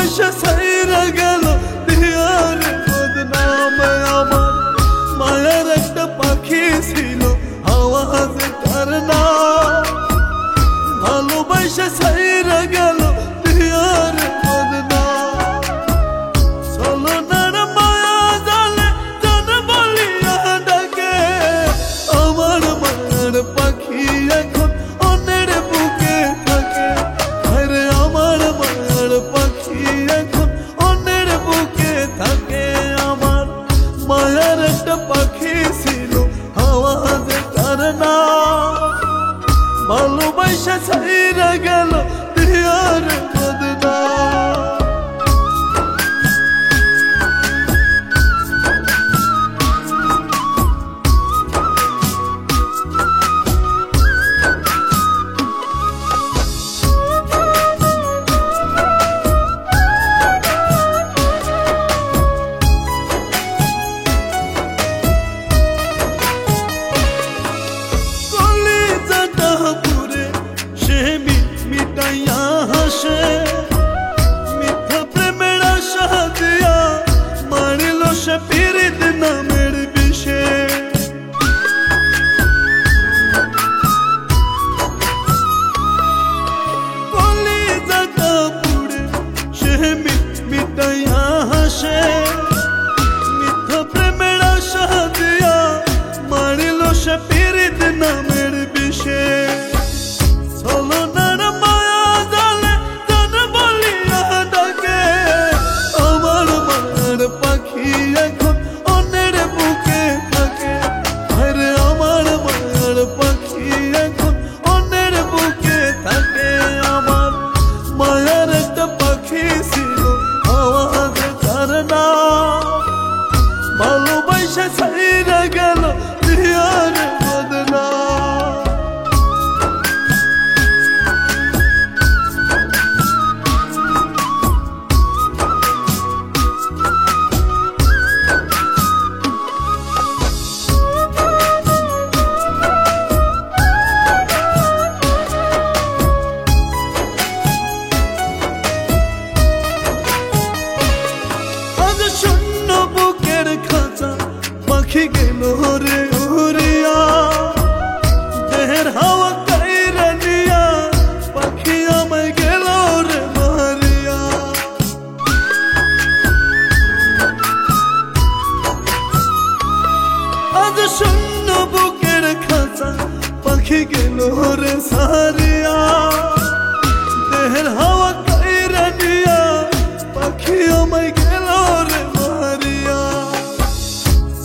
ভালোবাসা ছাইরা গেল দিয়ারে বদনাম আমার মায়ার একটা পাখি ছিল আওয়াজে তার নাম ভালোবাসা ছাইরা গেল দিয়ারে বদনাম ছলনার মায়া জালে জান বলিয়া ডাকে আমার মায়ার পাখি এখন অন্যের বুকে থাকে আরে আমার মায়ার পাখি এখন অন্যের বুকে থাকে আমার মায়ার একটা পাখি ছিল আওয়াজে তার নাম ভালোবাসা ছাইরা গেল দিয়ারে বদনাম মিথ্যা প্রেমের আশা দিয়া মারিল সে পীড়িত নামের বিষে কলিজাটা পুড়ে সে মিটাইয়া হাসে মিথ্যা প্রেমের আশা দিয়া মারিল সে পীড়িত নামের বিষে ছলনার মায়া জালে জান বলিয়া ডাকে আমার মায়ার পাখি এখন অন্যের বুকে থাকে আরে আমার মায়ার পাখি এখন অন্যের বুকে থাকে আমার মায়ার একটা পাখি ছিল আওয়াজে তার নাম ভালোবাসা ছাইরা গেল দিয়ারে বদনাম শূন্য বুকের খাঁচা পাখি গেল রে উড়িয়া দেহের হাওয়া কাইরা নিয়া পাখি আমায় গেল রে মারিয়া আজ শূন্য বুকের খাঁচা পাখি গেল রে সারিয়া দেহের হাওয়া কাইরা নিয়া পাখি আমায় গেল রে মারিয়া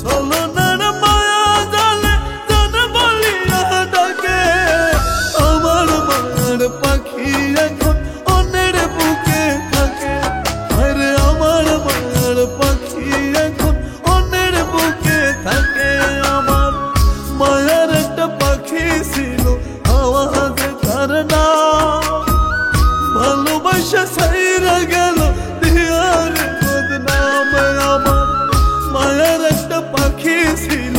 ছলনার মায়া জালে জান বলিয়া ডাকে আমার মায়ার পাখি এখন অন্যের বুকে থাকে আরে আমার মায়ার পাখি এখন অন্যের বুকে থাকে আমার মায়ার একটা পাখি ছিল আওয়াজে তার নাম ভালোবাসা ছাইরা গেল দিয়ারে বদনাম আমার মায়ার একটা পাখি ছিল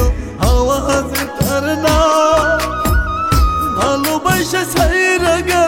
আওয়াজে তার নাম ভালোবাসা ছাইরা গেল